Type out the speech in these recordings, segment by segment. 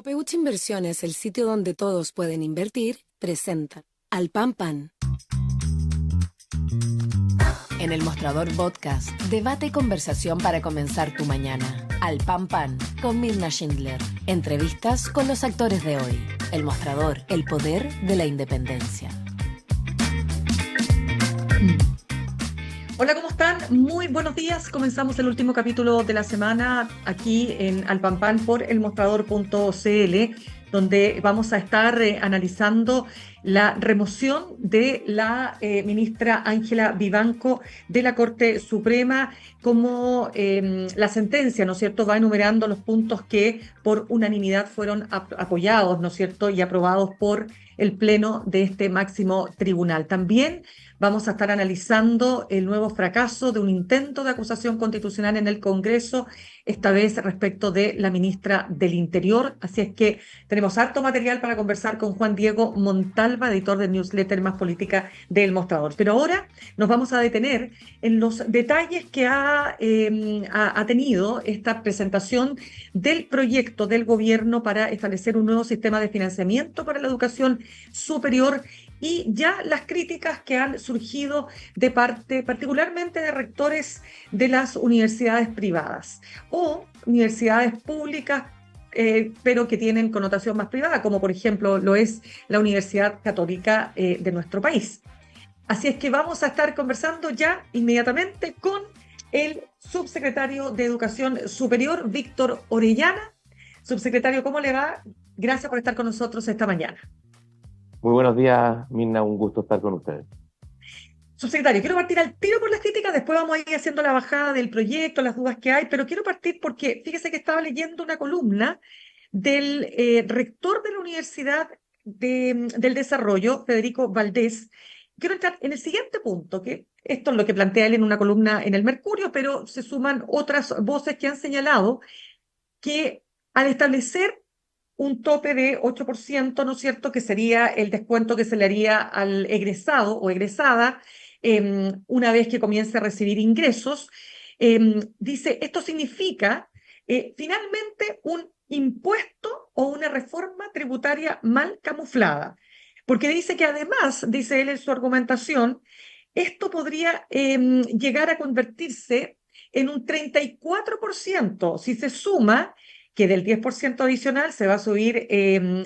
Copeuch Inversiones, el sitio donde todos pueden invertir, presenta Al Pan Pan. En el Mostrador Podcast, debate y conversación para comenzar tu mañana. Al Pan Pan, con Mirna Schindler. Entrevistas con los actores de hoy. El Mostrador, el poder de la independencia. Hola, ¿cómo están? Muy buenos días. Comenzamos el último capítulo de la semana aquí en Al Pan Pan por elmostrador.cl, donde vamos a estar analizando la remoción de la ministra Ángela Vivanco de la Corte Suprema, como la sentencia, ¿no es cierto?, va enumerando los puntos que por unanimidad fueron apoyados, ¿no es cierto?, y aprobados por el Pleno de este máximo tribunal. También vamos a estar analizando el nuevo fracaso de un intento de acusación constitucional en el Congreso, esta vez respecto de la ministra del Interior. Así es que tenemos harto material para conversar con Juan Diego Montalva, editor del newsletter Más Política del Mostrador. Pero ahora nos vamos a detener en los detalles que ha tenido esta presentación del proyecto del gobierno para establecer un nuevo sistema de financiamiento para la educación superior, y ya las críticas que han surgido de parte, particularmente de rectores de las universidades privadas o universidades públicas, pero que tienen connotación más privada, como por ejemplo lo es la Universidad Católica de nuestro país. Así es que vamos a estar conversando ya inmediatamente con el subsecretario de Educación Superior, Víctor Orellana. Subsecretario, ¿cómo le va? Gracias por estar con nosotros esta mañana. Muy buenos días, Mirna, un gusto estar con ustedes. Subsecretario, quiero partir al tiro por las críticas, después vamos a ir haciendo la bajada del proyecto, las dudas que hay, pero quiero partir porque fíjese que estaba leyendo una columna del rector de la Universidad del Desarrollo, Federico Valdés. Quiero entrar en el siguiente punto, que esto es lo que plantea él en una columna en el Mercurio, pero se suman otras voces que han señalado que al establecer un tope de 8%, ¿no es cierto?, que sería el descuento que se le haría al egresado o egresada una vez que comience a recibir ingresos. Dice, esto significa finalmente un impuesto o una reforma tributaria mal camuflada, porque dice que además, dice él en su argumentación, esto podría llegar a convertirse en un 34% si se suma que del 10% adicional se va a subir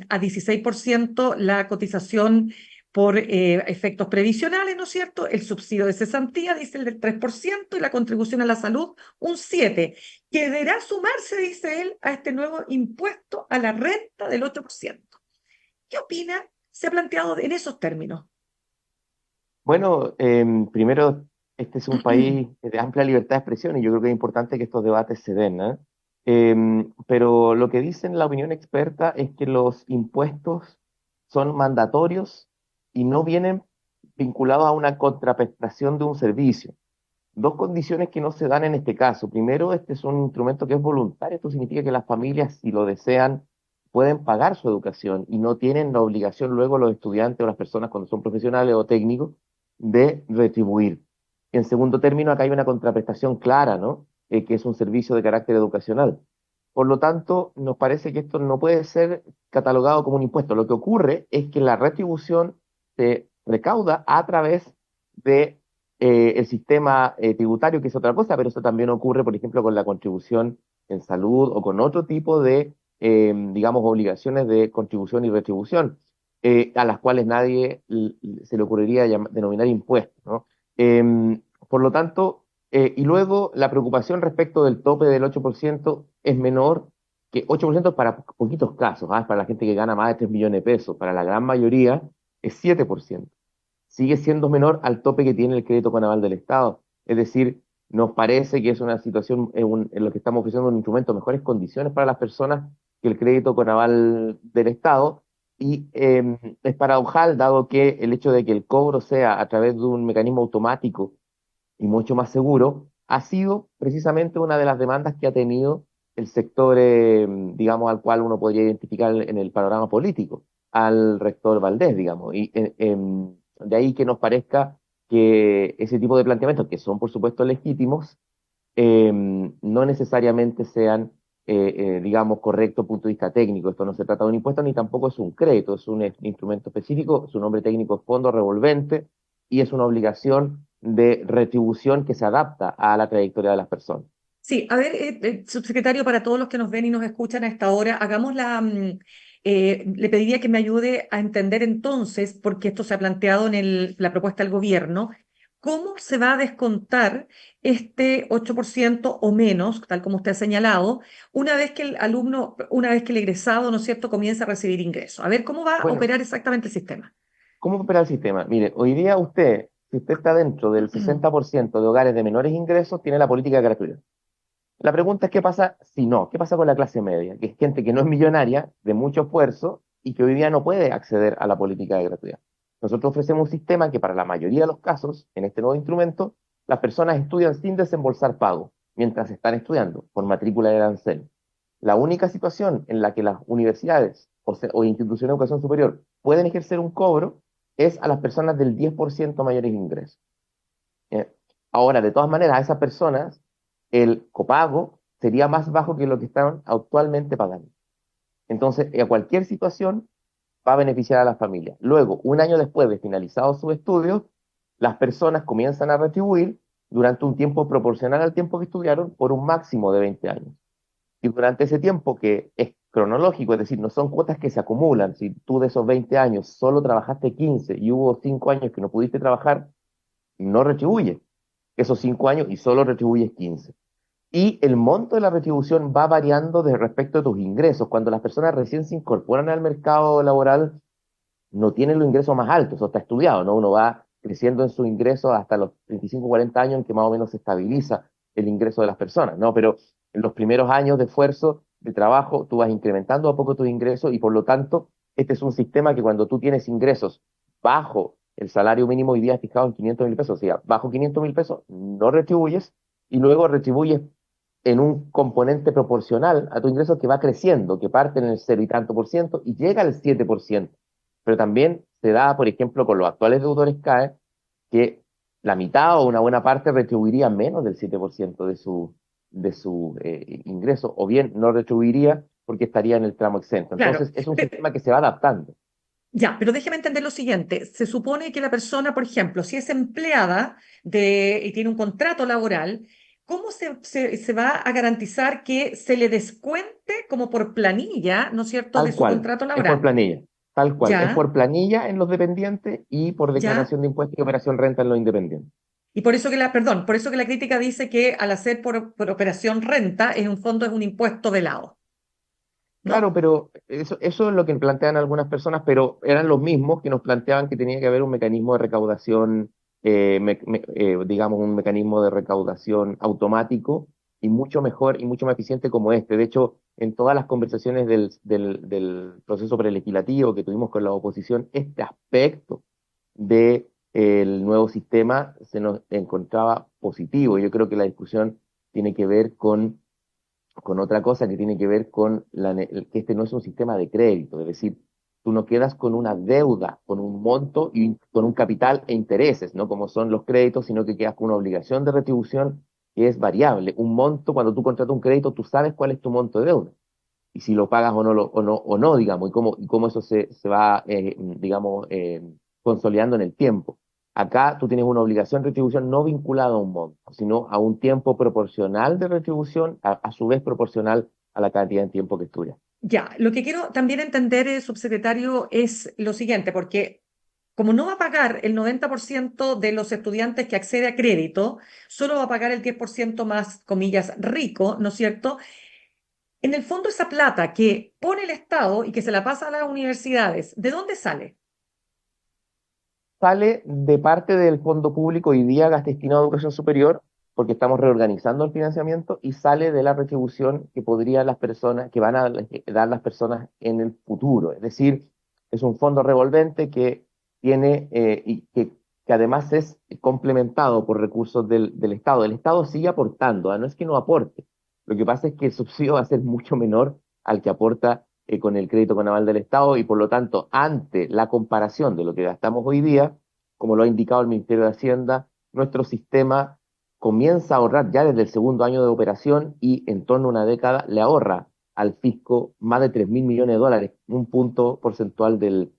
a 16% la cotización por efectos previsionales, ¿no es cierto? El subsidio de cesantía, dice el del 3%, y la contribución a la salud, un 7%, que deberá sumarse, dice él, a este nuevo impuesto a la renta del 8%. ¿Qué opina? Se ha planteado en esos términos. Bueno, primero, este es un país de amplia libertad de expresión y yo creo que es importante que estos debates se den, ¿eh? Pero lo que dicen la opinión experta es que los impuestos son mandatorios y no vienen vinculados a una contraprestación de un servicio. Dos condiciones que no se dan en este caso. Primero, este es un instrumento que es voluntario. Esto significa que las familias, si lo desean, pueden pagar su educación y no tienen la obligación luego los estudiantes o las personas cuando son profesionales o técnicos de retribuir. En segundo término, acá hay una contraprestación clara, ¿no? Que es un servicio de carácter educacional. Por lo tanto, nos parece que esto no puede ser catalogado como un impuesto. Lo que ocurre es que la retribución se recauda a través de el sistema tributario, que es otra cosa, pero eso también ocurre, por ejemplo, con la contribución en salud o con otro tipo de, digamos, obligaciones de contribución y retribución, a las cuales nadie se le ocurriría denominar impuestos, ¿no? Por lo tanto, y luego la preocupación respecto del tope del 8% es menor, que 8% para poquitos casos, ¿ah? Para la gente que gana más de 3 millones de pesos, para la gran mayoría es 7%. Sigue siendo menor al tope que tiene el crédito con aval del Estado. Es decir, nos parece que es una situación en lo que estamos ofreciendo un instrumento, mejores condiciones para las personas que el crédito con aval del Estado. Y es paradojal, dado que el hecho de que el cobro sea a través de un mecanismo automático y mucho más seguro, ha sido precisamente una de las demandas que ha tenido el sector, digamos, al cual uno podría identificar en el panorama político, al rector Valdés, digamos. Y de ahí que nos parezca que ese tipo de planteamientos, que son por supuesto legítimos, no necesariamente sean digamos, correcto desde el punto de vista técnico. Esto no se trata de un impuesto ni tampoco es un crédito, es un instrumento específico, su nombre técnico es fondo revolvente y es una obligación de retribución que se adapta a la trayectoria de las personas. Sí, a ver, subsecretario, para todos los que nos ven y nos escuchan a esta hora, le pediría que me ayude a entender entonces, porque esto se ha planteado en la propuesta del gobierno, cómo se va a descontar este 8% o menos, tal como usted ha señalado, una vez que el alumno, una vez que el egresado, ¿no es cierto?, comienza a recibir ingresos. A ver, ¿cómo va a Bueno, operar exactamente el sistema? ¿cómo opera el sistema? Mire, hoy día usted, si usted está dentro del 60% de hogares de menores ingresos, tiene la política gratuita. La pregunta es qué pasa si no, qué pasa con la clase media, que es gente que no es millonaria, de mucho esfuerzo y que hoy día no puede acceder a la política de gratuidad. Nosotros ofrecemos un sistema que para la mayoría de los casos, en este nuevo instrumento, las personas estudian sin desembolsar pago mientras están estudiando, por matrícula de arancel. La única situación en la que las universidades o instituciones de educación superior pueden ejercer un cobro es a las personas del 10% mayores ingresos. ¿Eh? Ahora, de todas maneras, a esas personas el copago sería más bajo que lo que están actualmente pagando. Entonces, a cualquier situación va a beneficiar a las familias. Luego, un año después de finalizados sus estudios, las personas comienzan a retribuir durante un tiempo proporcional al tiempo que estudiaron por un máximo de 20 años. Y durante ese tiempo que es cronológico, es decir, no son cuotas que se acumulan, si tú de esos 20 años solo trabajaste 15 y hubo 5 años que no pudiste trabajar, no retribuyes esos 5 años y solo retribuyes 15. Y el monto de la retribución va variando de respecto a tus ingresos. Cuando las personas recién se incorporan al mercado laboral, no tienen los ingresos más altos, eso está estudiado, ¿no? Uno va creciendo en sus ingresos hasta los 35, 40 años en que más o menos se estabiliza el ingreso de las personas, ¿no? Pero en los primeros años de esfuerzo, de trabajo, tú vas incrementando a poco tus ingresos y por lo tanto, este es un sistema que cuando tú tienes ingresos bajo el salario mínimo hoy día fijado en 500.000 pesos, o sea, bajo 500.000 pesos, no retribuyes y luego retribuyes en un componente proporcional a tu ingreso que va creciendo, que parte en el 0 y tanto por ciento y llega al 7%. Pero también se da, por ejemplo, con los actuales deudores CAE, que la mitad o una buena parte retribuiría menos del 7% de su ingreso, o bien no retribuiría porque estaría en el tramo exento. Claro. Entonces, es un sistema que se va adaptando. Ya, pero déjeme entender lo siguiente. Se supone que la persona, por ejemplo, si es empleada y tiene un contrato laboral, ¿cómo se va a garantizar que se le descuente como por planilla, ¿no es cierto?, de Tal su cual, contrato es por laboral. planilla, tal cual, es Ya, por planilla en los dependientes y por ya. declaración de impuestos y operación renta en los independientes. Y por eso perdón, por eso que la crítica dice que al hacer por operación renta, en un fondo es un impuesto velado, Claro, ¿no? pero eso es lo que plantean algunas personas, pero eran los mismos que nos planteaban que tenía que haber un mecanismo de recaudación, digamos, un mecanismo de recaudación automático y mucho mejor y mucho más eficiente como este. De hecho, en todas las conversaciones del proceso prelegislativo que tuvimos con la oposición, este aspecto del nuevo sistema se nos encontraba positivo. Yo creo que la discusión tiene que ver con otra cosa que tiene que ver con que este no es un sistema de crédito, es decir, tú no quedas con una deuda, con un monto y con un capital e intereses, ¿no? Como son los créditos, sino que quedas con una obligación de retribución que es variable. Un monto, cuando tú contratas un crédito, tú sabes cuál es tu monto de deuda y si lo pagas o no, digamos, y cómo eso se va, digamos, consolidando en el tiempo. Acá tú tienes una obligación de retribución no vinculada a un monto, sino a un tiempo proporcional de retribución, a su vez proporcional a la cantidad de tiempo que estudias. Ya, lo que quiero también entender, subsecretario, es lo siguiente, porque como no va a pagar el 90% de los estudiantes que accede a crédito, solo va a pagar el 10% más, comillas, rico, ¿no es cierto? En el fondo, esa plata que pone el Estado y que se la pasa a las universidades, ¿de dónde sale? Sale de parte del fondo público hoy día gas destinado a educación superior, porque estamos reorganizando el financiamiento, y sale de la retribución que podrían las personas, que van a dar las personas en el futuro. Es decir, es un fondo revolvente que tiene y que además es complementado por recursos del Estado. El Estado sigue aportando, ¿ah? No es que no aporte. Lo que pasa es que el subsidio va a ser mucho menor al que aporta con el crédito con aval del Estado y por lo tanto, ante la comparación de lo que gastamos hoy día, como lo ha indicado el Ministerio de Hacienda, nuestro sistema comienza a ahorrar ya desde el segundo año de operación y en torno a una década le ahorra al fisco más de 3.000 millones de dólares, un punto porcentual del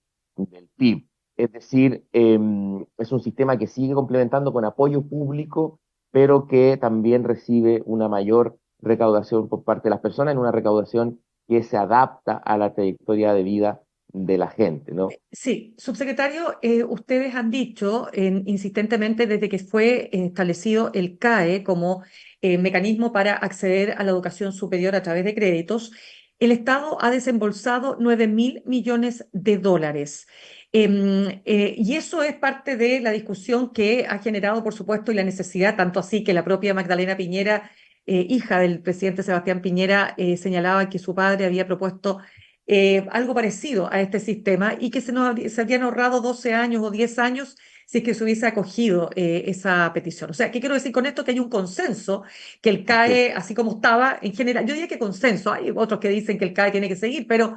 PIB. Es decir, es un sistema que sigue complementando con apoyo público, pero que también recibe una mayor recaudación por parte de las personas, en una recaudación que se adapta a la trayectoria de vida de la gente, ¿no? Sí, subsecretario, ustedes han dicho insistentemente desde que fue establecido el CAE como mecanismo para acceder a la educación superior a través de créditos, el Estado ha desembolsado 9.000 millones de dólares. Y eso es parte de la discusión que ha generado, por supuesto, y la necesidad, tanto así que la propia Magdalena Piñera, hija del presidente Sebastián Piñera, señalaba que su padre había propuesto algo parecido a este sistema y que se habían ahorrado 12 años o 10 años si es que se hubiese acogido esa petición. O sea, ¿qué quiero decir con esto? Que hay un consenso, que el Sí. CAE, así como estaba, en general, yo diría que consenso, hay otros que dicen que el CAE tiene que seguir, pero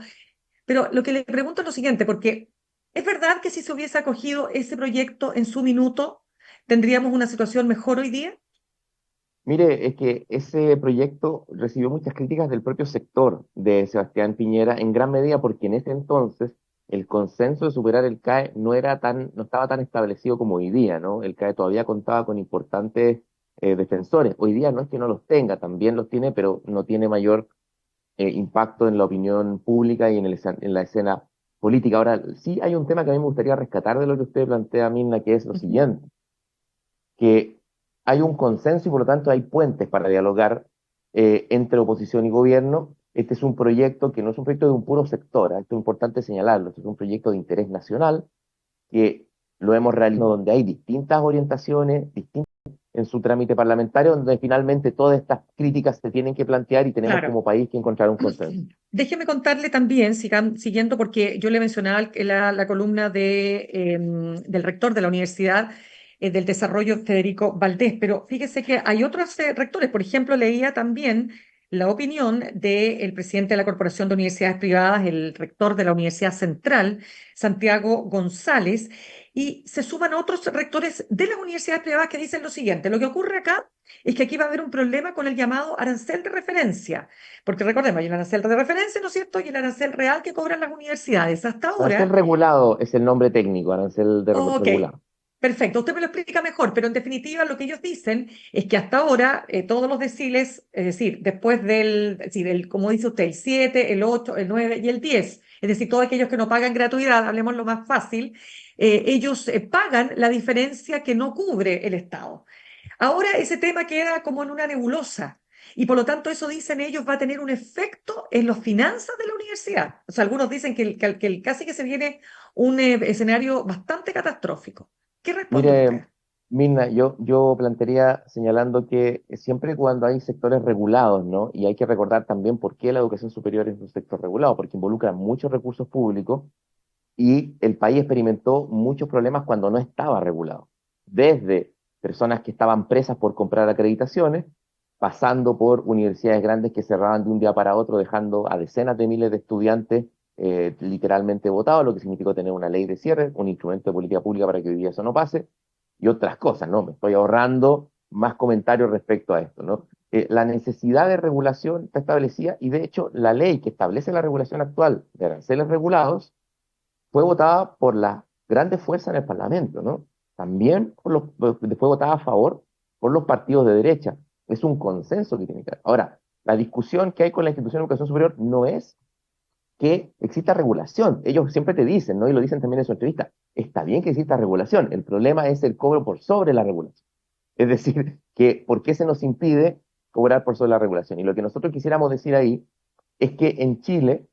lo que le pregunto es lo siguiente, porque ¿es verdad que si se hubiese acogido ese proyecto en su minuto, tendríamos una situación mejor hoy día? Mire, es que ese proyecto recibió muchas críticas del propio sector de Sebastián Piñera, en gran medida porque en ese entonces el consenso de superar el CAE no estaba tan establecido como hoy día, ¿no? El CAE todavía contaba con importantes defensores. Hoy día no es que no los tenga, también los tiene, pero no tiene mayor impacto en la opinión pública y en la escena política. Ahora, sí hay un tema que a mí me gustaría rescatar de lo que usted plantea, Mirna, que es lo Ujú. siguiente, que hay un consenso y por lo tanto hay puentes para dialogar entre oposición y gobierno. Este es un proyecto que no es un proyecto de un puro sector, esto es importante señalarlo, este es un proyecto de interés nacional que lo hemos realizado donde hay distintas orientaciones, distintas en su trámite parlamentario, donde finalmente todas estas críticas se tienen que plantear y tenemos Claro. como país que encontrar un consenso. Déjeme contarle también, siguiendo, porque yo le mencionaba la columna del rector de la universidad del desarrollo, Federico Valdés, pero fíjese que hay otros rectores. Por ejemplo, leía también la opinión del presidente de la Corporación de Universidades Privadas, el rector de la Universidad Central, Santiago González, y se suman otros rectores de las universidades privadas que dicen lo siguiente: lo que ocurre acá es que aquí va a haber un problema con el llamado arancel de referencia. Porque recordemos, hay el arancel de referencia, ¿no es cierto? Y el arancel real que cobran las universidades. Hasta Arancel ahora, regulado es el nombre técnico, arancel ok, regulado. perfecto, usted me lo explica mejor, pero en definitiva lo que ellos dicen es que hasta ahora todos los deciles, es decir, después es decir, como dice usted, el 7, el 8, el 9 y el 10, es decir, todos aquellos que no pagan gratuidad, hablemos lo más fácil, ellos pagan la diferencia que no cubre el Estado. Ahora ese tema queda como en una nebulosa y por lo tanto eso, dicen ellos, va a tener un efecto en las finanzas de la universidad. O sea, algunos dicen casi que se viene un escenario bastante catastrófico. ¿Qué responde Mire, usted? Mirna, yo plantearía señalando que siempre cuando hay sectores regulados, ¿no? Y hay que recordar también por qué la educación superior es un sector regulado, porque involucra muchos recursos públicos y el país experimentó muchos problemas cuando no estaba regulado. Desde personas que estaban presas por comprar acreditaciones, pasando por universidades grandes que cerraban de un día para otro, dejando a decenas de miles de estudiantes literalmente votados, lo que significó tener una ley de cierre, un instrumento de política pública para que hoy día eso no pase, y otras cosas, ¿no? Me estoy ahorrando más comentarios respecto a esto, ¿no? La necesidad de regulación está establecida y de hecho la ley que establece la regulación actual de aranceles regulados fue votada por las grandes fuerzas en el Parlamento, ¿no? También fue votada a favor por los partidos de derecha. Es un consenso que tiene que haber. Ahora, la discusión que hay con la institución de educación superior no es que exista regulación. Ellos siempre te dicen, ¿no? Y lo dicen también en su entrevista, está bien que exista regulación, el problema es el cobro por sobre la regulación. Es decir, que ¿por qué se nos impide cobrar por sobre la regulación? Y lo que nosotros quisiéramos decir ahí es que en Chile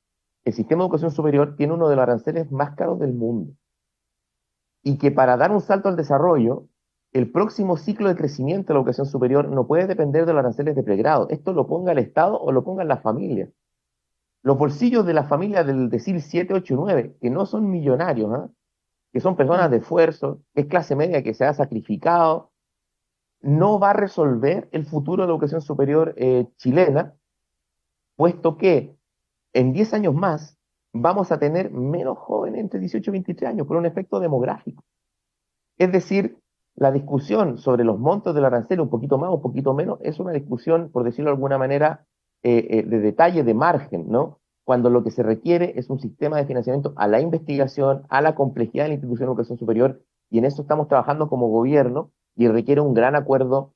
el sistema de educación superior tiene uno de los aranceles más caros del mundo y que para dar un salto al desarrollo, el próximo ciclo de crecimiento de la educación superior no puede depender de los aranceles de pregrado. Esto lo ponga el Estado o lo pongan las familias. Los bolsillos de las familias del decil 7, 8 y 9, que no son millonarios, ¿ah? Que son personas de Mm. esfuerzo, que es clase media que se ha sacrificado, no va a resolver el futuro de la educación superior chilena, puesto que en 10 años más vamos a tener menos jóvenes entre 18 y 23 años por un efecto demográfico. Es decir, La discusión sobre los montos del arancel, un poquito más, un poquito menos, es una discusión, por decirlo de alguna manera, de detalle, de margen, ¿no? Cuando lo que se requiere es un sistema de financiamiento a la investigación, a la complejidad de la institución de educación superior, y en eso estamos trabajando como gobierno, y requiere un gran acuerdo,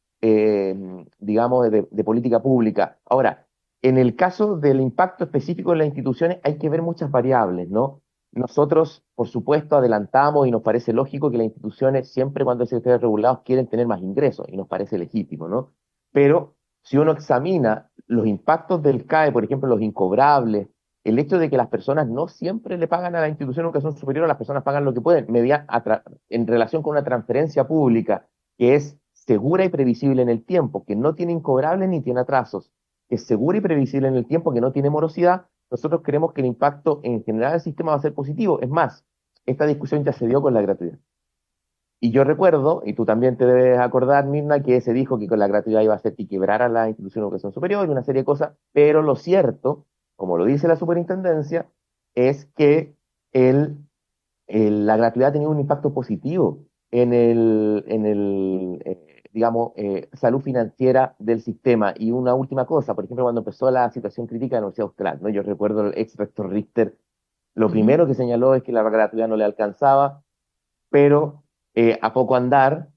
digamos, de política pública. Ahora, en el caso del impacto específico en las instituciones, hay que ver muchas variables, ¿no? Nosotros, por supuesto, adelantamos y nos parece lógico que las instituciones, siempre cuando se estén regulados, quieren tener más ingresos, y nos parece legítimo, ¿no? Pero si uno examina los impactos del CAE, por ejemplo, los incobrables, el hecho de que las personas no siempre le pagan a la institución de educación superior, las personas pagan lo que pueden, en relación con una transferencia pública que es segura y previsible en el tiempo, que no tiene incobrables ni tiene atrasos, que es segura y previsible en el tiempo, que no tiene morosidad, nosotros creemos que el impacto en general del sistema va a ser positivo. Es más, esta discusión ya se dio con la gratuidad. Y yo recuerdo, y tú también te debes acordar, Mirna, que se dijo que con la gratuidad iba a hacer que quebrara la institución de educación superior y una serie de cosas, pero lo cierto, como lo dice la superintendencia, es que el, la gratuidad ha tenido un impacto positivo digamos, salud financiera del sistema. Y una última cosa, por ejemplo, cuando empezó la situación crítica de la Universidad Austral, ¿no? Yo recuerdo el ex rector Richter, lo Ujú. primero que señaló es que la gratuidad no le alcanzaba, pero a poco andar,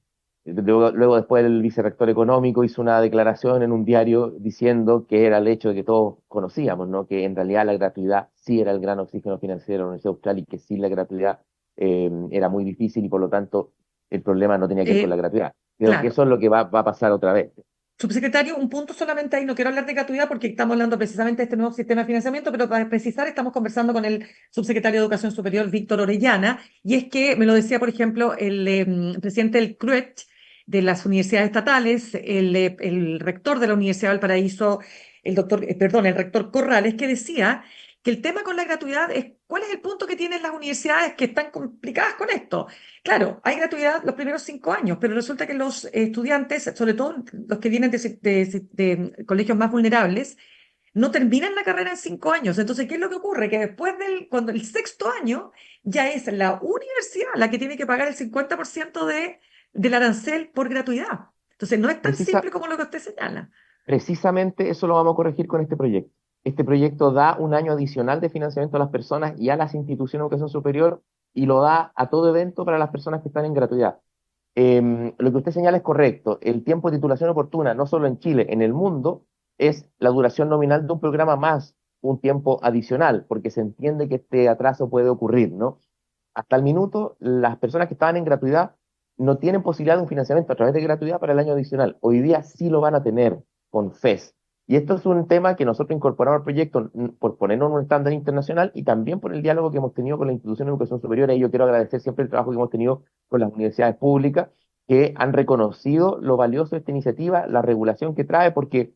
luego después el vicerrector económico hizo una declaración en un diario diciendo que era el hecho de que todos conocíamos, ¿no? Que en realidad la gratuidad sí era el gran oxígeno financiero de la Universidad Austral y que sin la gratuidad era muy difícil y por lo tanto el problema no tenía que ver con la Eh, gratuidad. Creo que claro. eso es lo que va a pasar otra vez. Subsecretario, un punto solamente ahí, no quiero hablar de gratuidad porque estamos hablando precisamente de este nuevo sistema de financiamiento, pero para precisar estamos conversando con el subsecretario de Educación Superior, Víctor Orellana, y es que me lo decía, por ejemplo, el presidente del CRUET de las universidades estatales, el rector de la Universidad de Valparaíso, el doctor, perdón, el rector Corrales, que decía que el tema con la gratuidad es cuál es el punto que tienen las universidades que están complicadas con esto. Claro, hay gratuidad los primeros 5 años, pero resulta que los estudiantes, sobre todo los que vienen de colegios más vulnerables, no terminan la carrera en 5 años. Entonces, ¿qué es lo que ocurre? Que después cuando el sexto año, ya es la universidad la que tiene que pagar el 50% del arancel por gratuidad. Entonces, no es tan Precisa, simple como lo que usted señala. Precisamente eso lo vamos a corregir con este proyecto. Este proyecto da un año adicional de financiamiento a las personas y a las instituciones de educación superior y lo da a todo evento para las personas que están en gratuidad. Lo que usted señala es correcto. El tiempo de titulación oportuna, no solo en Chile, en el mundo, es la duración nominal de un programa más un tiempo adicional, porque se entiende que este atraso puede ocurrir, ¿no? Hasta el minuto, las personas que estaban en gratuidad no tienen posibilidad de un financiamiento a través de gratuidad para el año adicional. Hoy día sí lo van a tener con FES. Y esto es un tema que nosotros incorporamos al proyecto por ponernos en un estándar internacional y también por el diálogo que hemos tenido con la institución de educación superior. Y yo quiero agradecer siempre el trabajo que hemos tenido con las universidades públicas que han reconocido lo valioso de esta iniciativa, la regulación que trae, porque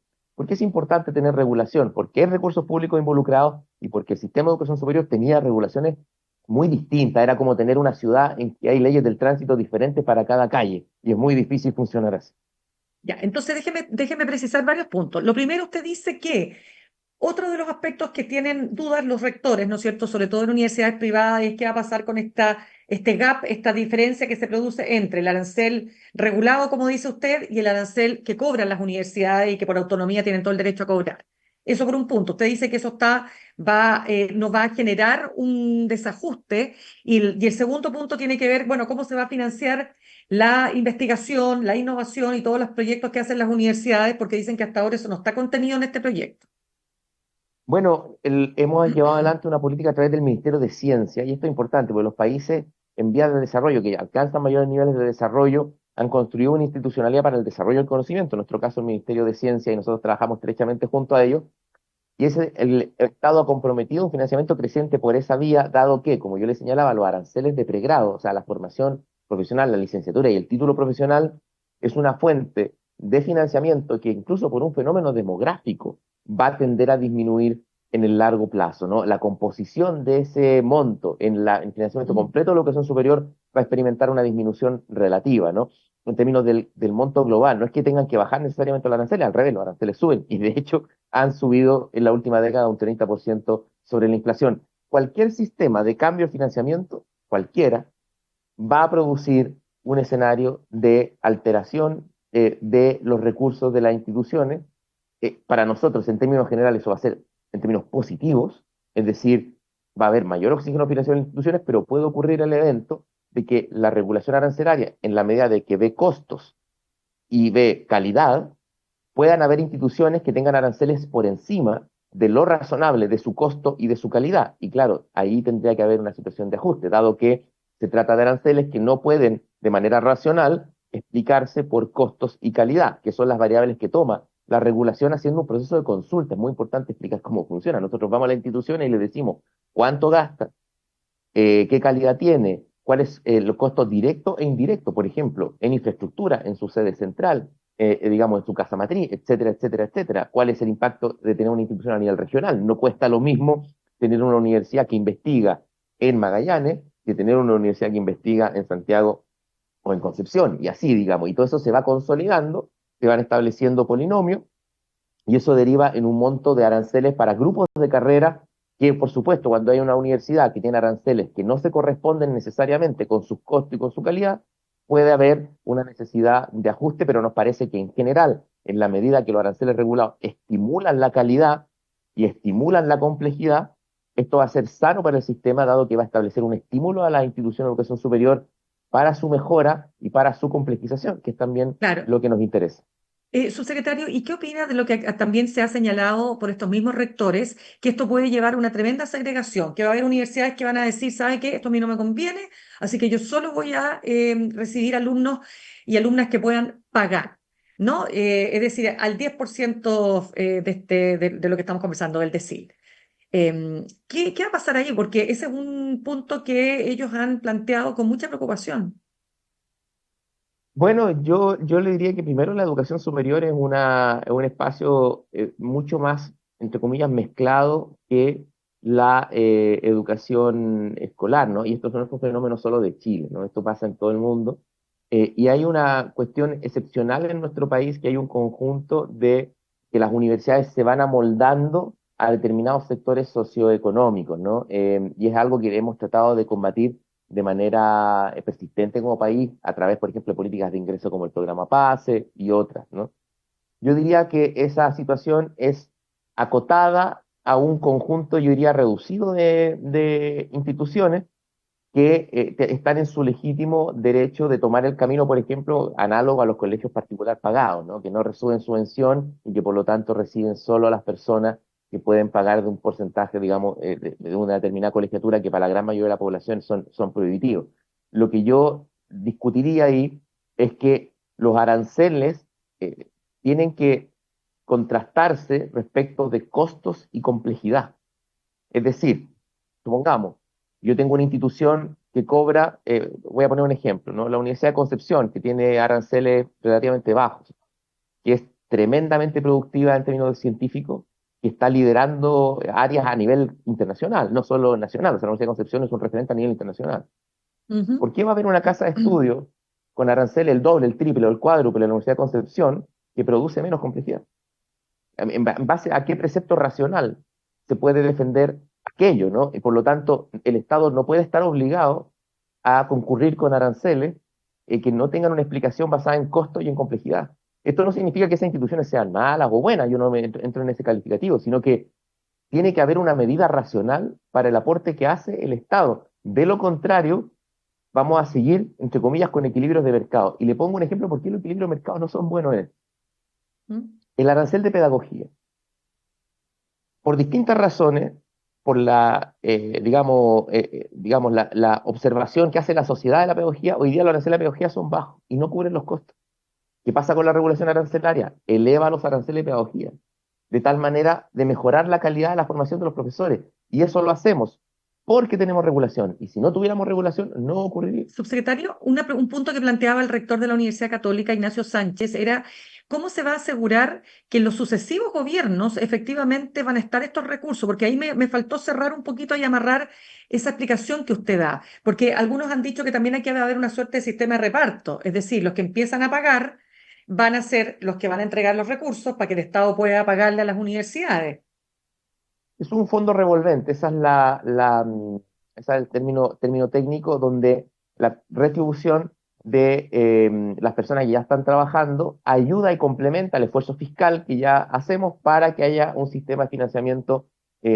es importante tener regulación, porque hay recursos públicos involucrados y porque el sistema de educación superior tenía regulaciones muy distintas. Era como tener una ciudad en que hay leyes del tránsito diferentes para cada calle y es muy difícil funcionar así. Ya, entonces déjeme precisar varios puntos. Lo primero, usted dice que otro de los aspectos que tienen dudas los rectores, ¿no es cierto?, sobre todo en universidades privadas, es qué va a pasar con este gap, esta diferencia que se produce entre el arancel regulado, como dice usted, y el arancel que cobran las universidades y que por autonomía tienen todo el derecho a cobrar. Eso por un punto. Usted dice que eso nos va a generar un desajuste y el segundo punto tiene que ver, bueno, cómo se va a financiar la investigación, la innovación y todos los proyectos que hacen las universidades, porque dicen que hasta ahora eso no está contenido en este proyecto. Bueno, hemos llevado adelante una política a través del Ministerio de Ciencia, y esto es importante, porque los países en vías de desarrollo, que alcanzan mayores niveles de desarrollo, han construido una institucionalidad para el desarrollo del conocimiento, en nuestro caso el Ministerio de Ciencia, y nosotros trabajamos estrechamente junto a ellos, y el Estado ha comprometido un financiamiento creciente por esa vía, dado que, como yo le señalaba, los aranceles de pregrado, o sea, la formación profesional, la licenciatura y el título profesional, es una fuente de financiamiento que incluso por un fenómeno demográfico va a tender a disminuir en el largo plazo, ¿no? La composición de ese monto en financiamiento completo de la educación superior va a experimentar una disminución relativa, ¿no? En términos del monto global. No es que tengan que bajar necesariamente los aranceles, al revés, los aranceles suben y de hecho han subido en la última década un 30% sobre la inflación. Cualquier sistema de cambio de financiamiento, cualquiera, va a producir un escenario de alteración de los recursos de las instituciones. Para nosotros, en términos generales, eso va a ser en términos positivos, es decir, va a haber mayor oxígeno financiero en las instituciones, pero puede ocurrir el evento de que la regulación arancelaria, en la medida de que ve costos y ve calidad, puedan haber instituciones que tengan aranceles por encima de lo razonable de su costo y de su calidad. Y claro, ahí tendría que haber una situación de ajuste, dado que se trata de aranceles que no pueden, de manera racional, explicarse por costos y calidad, que son las variables que toma la regulación haciendo un proceso de consulta. Es muy importante explicar cómo funciona. Nosotros vamos a la institución y le decimos cuánto gasta, qué calidad tiene, cuáles los costos directos e indirectos, por ejemplo, en infraestructura, en su sede central, digamos, en su casa matriz, etcétera, etcétera, etcétera. ¿Cuál es el impacto de tener una institución a nivel regional? No cuesta lo mismo tener una universidad que investiga en Magallanes que tener una universidad que investiga en Santiago o en Concepción, y así, digamos, y todo eso se va consolidando, se van estableciendo polinomios, y eso deriva en un monto de aranceles para grupos de carrera que, por supuesto, cuando hay una universidad que tiene aranceles que no se corresponden necesariamente con sus costos y con su calidad, puede haber una necesidad de ajuste, pero nos parece que en general, en la medida que los aranceles regulados estimulan la calidad y estimulan la complejidad, esto va a ser sano para el sistema, dado que va a establecer un estímulo a la institución de educación superior para su mejora y para su complejización, que es también Claro. lo que nos interesa. Subsecretario, ¿y qué opina de lo que también se ha señalado por estos mismos rectores, que esto puede llevar a una tremenda segregación, que va a haber universidades que van a decir, ¿sabe qué? Esto a mí no me conviene, así que yo solo voy a recibir alumnos y alumnas que puedan pagar, ¿no? Es decir, al 10% de lo que estamos conversando, del decil. ¿Qué va a pasar ahí? Porque ese es un punto que ellos han planteado con mucha preocupación. Bueno, yo le diría que primero la educación superior es un espacio mucho más, entre comillas, mezclado que la educación escolar, ¿no? Y estos son estos fenómenos solo de Chile, ¿no? Esto pasa en todo el mundo. Y hay una cuestión excepcional en nuestro país, que hay un conjunto de que las universidades se van amoldando a determinados sectores socioeconómicos, ¿no? Y es algo que hemos tratado de combatir de manera persistente como país a través, por ejemplo, de políticas de ingreso como el programa PASE y otras, ¿no? Yo diría que esa situación es acotada a un conjunto, yo diría, reducido de instituciones que están en su legítimo derecho de tomar el camino, por ejemplo, análogo a los colegios particulares pagados, ¿no? Que no reciben subvención y que por lo tanto reciben solo a las personas que pueden pagar de un porcentaje, digamos, de una determinada colegiatura que para la gran mayoría de la población son prohibitivos. Lo que yo discutiría ahí es que los aranceles eh, tienen que contrastarse respecto de costos y complejidad. Es decir, supongamos, yo tengo una institución que cobra, voy a poner un ejemplo, ¿no? La Universidad de Concepción, que tiene aranceles relativamente bajos, que es tremendamente productiva en términos científicos, que está liderando áreas a nivel internacional, no solo nacional. O sea, la Universidad de Concepción es un referente a nivel internacional. Ujú. ¿Por qué va a haber una casa de estudio con aranceles el doble, el triple o el cuádruple de la Universidad de Concepción que produce menos complejidad? En base a qué precepto racional se puede defender aquello, ¿no? Y por lo tanto, el Estado no puede estar obligado a concurrir con aranceles que no tengan una explicación basada en costo y en complejidad. Esto no significa que esas instituciones sean malas o buenas, yo no me entro en ese calificativo, sino que tiene que haber una medida racional para el aporte que hace el Estado. De lo contrario, vamos a seguir, entre comillas, con equilibrios de mercado. Y le pongo un ejemplo por qué los equilibrios de mercado no son buenos en esto. ¿Mm? El arancel de pedagogía. Por distintas razones, por digamos, la observación que hace la sociedad de la pedagogía, hoy día los aranceles de la pedagogía son bajos y no cubren los costos. ¿Qué pasa con la regulación arancelaria? Eleva los aranceles de pedagogía, de tal manera de mejorar la calidad de la formación de los profesores. Y eso lo hacemos porque tenemos regulación. Y si no tuviéramos regulación, no ocurriría. Subsecretario, un punto que planteaba el rector de la Universidad Católica, Ignacio Sánchez, era cómo se va a asegurar que en los sucesivos gobiernos efectivamente van a estar estos recursos, porque ahí me faltó cerrar un poquito y amarrar esa explicación que usted da, porque algunos han dicho que también hay que haber una suerte de sistema de reparto, es decir, los que empiezan a pagar van a ser los que van a entregar los recursos para que el Estado pueda pagarle a las universidades. Es un fondo revolvente, esa es ese es el término técnico donde la retribución de las personas que ya están trabajando, ayuda y complementa el esfuerzo fiscal que ya hacemos para que haya un sistema de financiamiento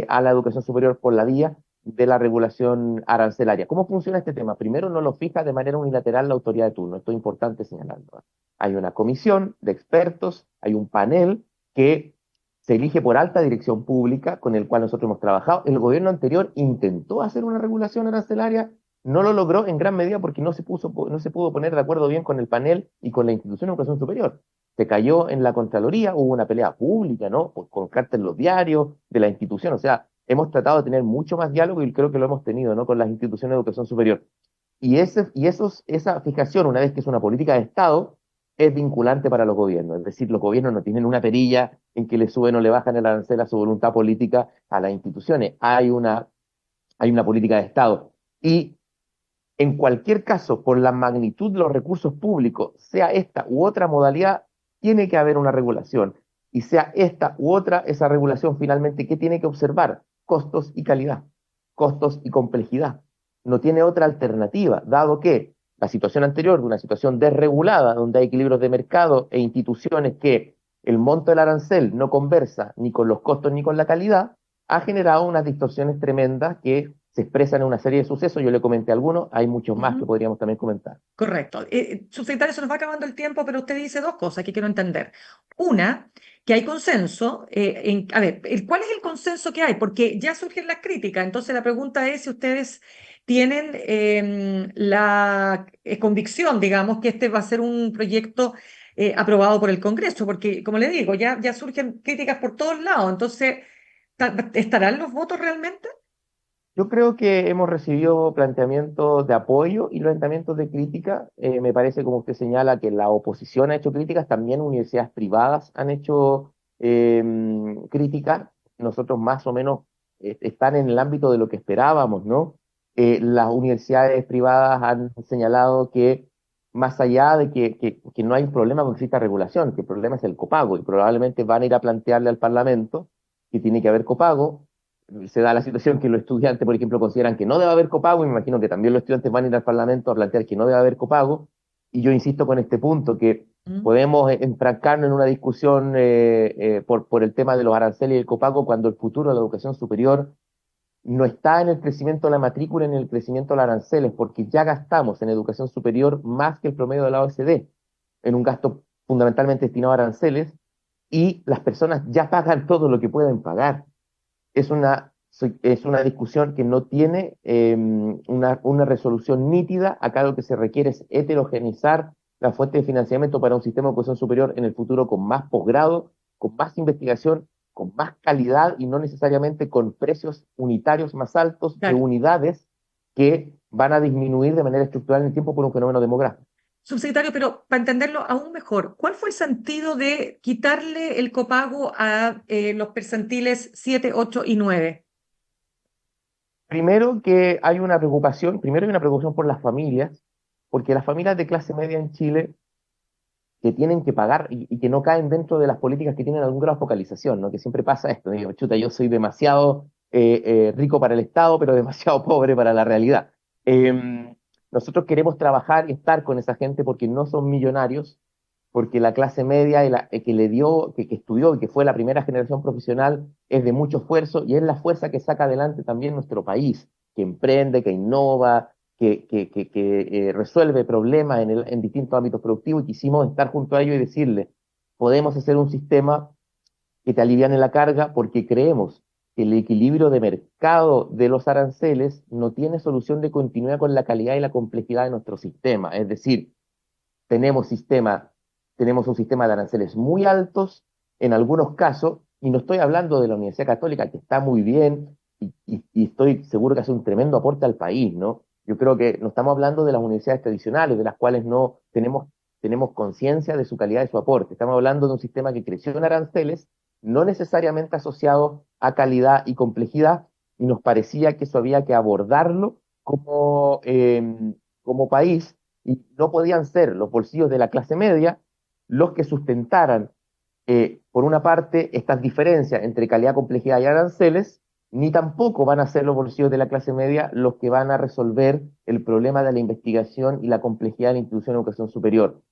a la educación superior por la vía de la regulación arancelaria. ¿Cómo funciona este tema? Primero, no lo fija de manera unilateral la autoridad de turno. Esto es importante señalarlo. Hay una comisión de expertos, hay un panel que se elige por alta dirección pública, con el cual nosotros hemos trabajado. El gobierno anterior intentó hacer una regulación arancelaria, no lo logró en gran medida porque no se pudo poner de acuerdo bien con el panel y con la institución de educación superior. Se cayó en la Contraloría, hubo una pelea pública, ¿no? Con cartas en los diarios de la institución. O sea, hemos tratado de tener mucho más diálogo y creo que lo hemos tenido, ¿no? Con las instituciones de educación superior. Esa fijación, una vez que es una política de Estado, es vinculante para los gobiernos. Es decir, los gobiernos no tienen una perilla en que le suben o le bajan el arancel a su voluntad política a las instituciones. Hay una política de Estado. Y en cualquier caso, por la magnitud de los recursos públicos, sea esta u otra modalidad, tiene que haber una regulación. Y sea esta u otra, esa regulación finalmente, ¿qué tiene que observar? Costos y calidad, costos y complejidad. No tiene otra alternativa, dado que la situación anterior, de una situación desregulada, donde hay equilibrios de mercado e instituciones que el monto del arancel no conversa ni con los costos ni con la calidad, ha generado unas distorsiones tremendas que se expresan en una serie de sucesos. Yo le comenté algunos, hay muchos más que podríamos también comentar. Correcto. Subsecretario, se nos va acabando el tiempo, pero usted dice dos cosas que quiero entender. Una, que hay consenso. A ver, ¿cuál es el consenso que hay? Porque ya surgen las críticas. Entonces la pregunta es si ustedes tienen la convicción, digamos, que este va a ser un proyecto aprobado por el Congreso, porque, como le digo, ya surgen críticas por todos lados. Entonces, ¿estarán los votos realmente? Yo creo que hemos recibido planteamientos de apoyo y planteamientos de crítica. Me parece, como usted señala, que la oposición ha hecho críticas, también universidades privadas han hecho críticas. Nosotros más o menos están en el ámbito de lo que esperábamos, ¿no? Las universidades privadas han señalado que más allá de que no hay problema con esta regulación, que el problema es el copago, y probablemente van a ir a plantearle al Parlamento que tiene que haber copago. Se da la situación que los estudiantes, por ejemplo, consideran que no debe haber copago, y me imagino que también los estudiantes van a ir al Parlamento a plantear que no debe haber copago, y yo insisto con este punto, que podemos enfrancarnos en una discusión por el tema de los aranceles y el copago, cuando el futuro de la educación superior no está en el crecimiento de la matrícula, en el crecimiento de los aranceles, porque ya gastamos en educación superior más que el promedio de la OECD, en un gasto fundamentalmente destinado a aranceles, y las personas ya pagan todo lo que pueden pagar. Es una discusión que no tiene una resolución nítida. Acá lo que se requiere es heterogeneizar la fuente de financiamiento para un sistema de educación superior en el futuro con más posgrado, con más investigación, con más calidad y no necesariamente con precios unitarios más altos de Claro. unidades que van a disminuir de manera estructural en el tiempo por un fenómeno demográfico. Subsecretario, pero para entenderlo aún mejor, ¿cuál fue el sentido de quitarle el copago a los percentiles 7, 8 y 9? Primero hay una preocupación por las familias, porque las familias de clase media en Chile que tienen que pagar y que no caen dentro de las políticas que tienen algún grado de focalización, ¿no? Que siempre pasa esto, digo, chuta, yo soy demasiado rico para el Estado, pero demasiado pobre para la realidad. Nosotros queremos trabajar y estar con esa gente porque no son millonarios, porque la clase media que estudió y que fue la primera generación profesional es de mucho esfuerzo y es la fuerza que saca adelante también nuestro país, que emprende, que innova, que resuelve problemas en distintos ámbitos productivos, y quisimos estar junto a ellos y decirle, podemos hacer un sistema que te aliviane la carga porque creemos que el equilibrio de mercado de los aranceles no tiene solución de continuidad con la calidad y la complejidad de nuestro sistema. Es decir, tenemos un sistema de aranceles muy altos en algunos casos, y no estoy hablando de la Universidad Católica, que está muy bien, y estoy seguro que hace un tremendo aporte al país, ¿no? Yo creo que no estamos hablando de las universidades tradicionales, de las cuales no tenemos conciencia de su calidad y su aporte. Estamos hablando de un sistema que creció en aranceles, no necesariamente asociado a calidad y complejidad, y nos parecía que eso había que abordarlo como país, y no podían ser los bolsillos de la clase media los que sustentaran, por una parte, estas diferencias entre calidad, complejidad y aranceles, ni tampoco van a ser los bolsillos de la clase media los que van a resolver el problema de la investigación y la complejidad de la institución de educación superior.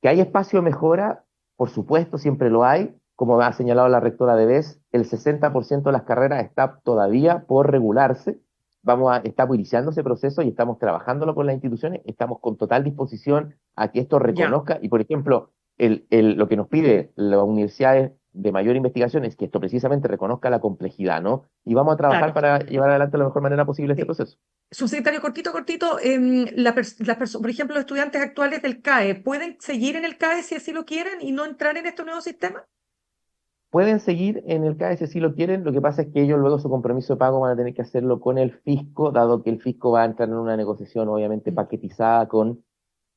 ¿Que hay espacio de mejora? Por supuesto, siempre lo hay. Como ha señalado la rectora de BES, el 60% de las carreras está todavía por regularse. Estamos iniciando ese proceso y estamos trabajándolo con las instituciones. Estamos con total disposición a que esto reconozca. Y, por ejemplo, lo que nos pide las universidades de mayor investigación es que esto precisamente reconozca la complejidad, ¿no? Y vamos a trabajar para llevar adelante de la mejor manera posible este proceso. Subsecretario, cortito, por ejemplo, los estudiantes actuales del CAE, ¿pueden seguir en el CAE si así lo quieren y no entrar en este nuevo sistema? Pueden seguir en el CAE si lo quieren, lo que pasa es que ellos luego su compromiso de pago van a tener que hacerlo con el fisco, dado que el fisco va a entrar en una negociación obviamente paquetizada con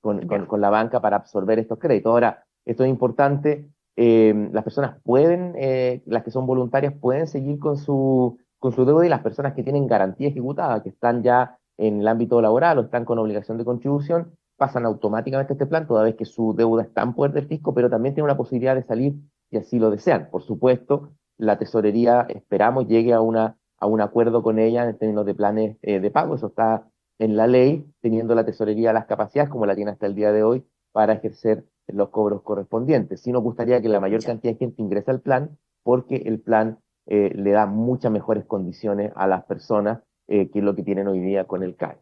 la banca para absorber estos créditos. Ahora, esto es importante, las personas pueden, las que son voluntarias pueden seguir con su deuda, y las personas que tienen garantía ejecutada, que están ya en el ámbito laboral o están con obligación de contribución, pasan automáticamente a este plan, toda vez que su deuda está en poder del fisco, pero también tienen una posibilidad de salir si así lo desean. Por supuesto, la tesorería, esperamos, llegue a un acuerdo con ella en términos de planes de pago. Eso está en la ley, teniendo la tesorería las capacidades, como la tiene hasta el día de hoy, para ejercer los cobros correspondientes. Sí nos gustaría que la mayor cantidad de gente ingrese al plan, porque el plan le da muchas mejores condiciones a las personas que es lo que tienen hoy día con el CAE.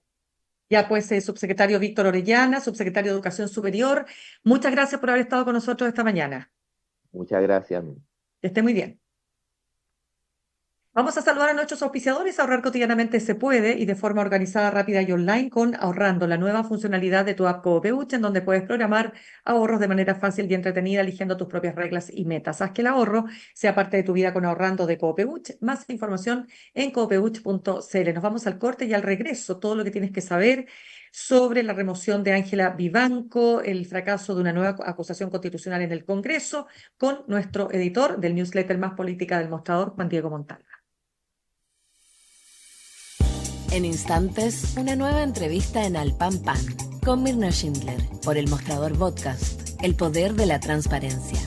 Ya pues, subsecretario Víctor Orellana, subsecretario de Educación Superior, muchas gracias por haber estado con nosotros esta mañana. Muchas gracias. Que esté muy bien. Vamos a saludar a nuestros auspiciadores. Ahorrar cotidianamente se puede y de forma organizada, rápida y online con Ahorrando, la nueva funcionalidad de tu app Coopeuch, en donde puedes programar ahorros de manera fácil y entretenida, eligiendo tus propias reglas y metas. Haz que el ahorro sea parte de tu vida con Ahorrando de Coopeuch. Más información en coopeuch.cl. Nos vamos al corte y al regreso. Todo lo que tienes que saber sobre la remoción de Ángela Vivanco, el fracaso de una nueva acusación constitucional en el Congreso, con nuestro editor del newsletter Más Política del Mostrador, Juan Diego Montalva. En instantes, una nueva entrevista en Al Pan Pan con Mirna Schindler por El Mostrador Podcast, el poder de la transparencia.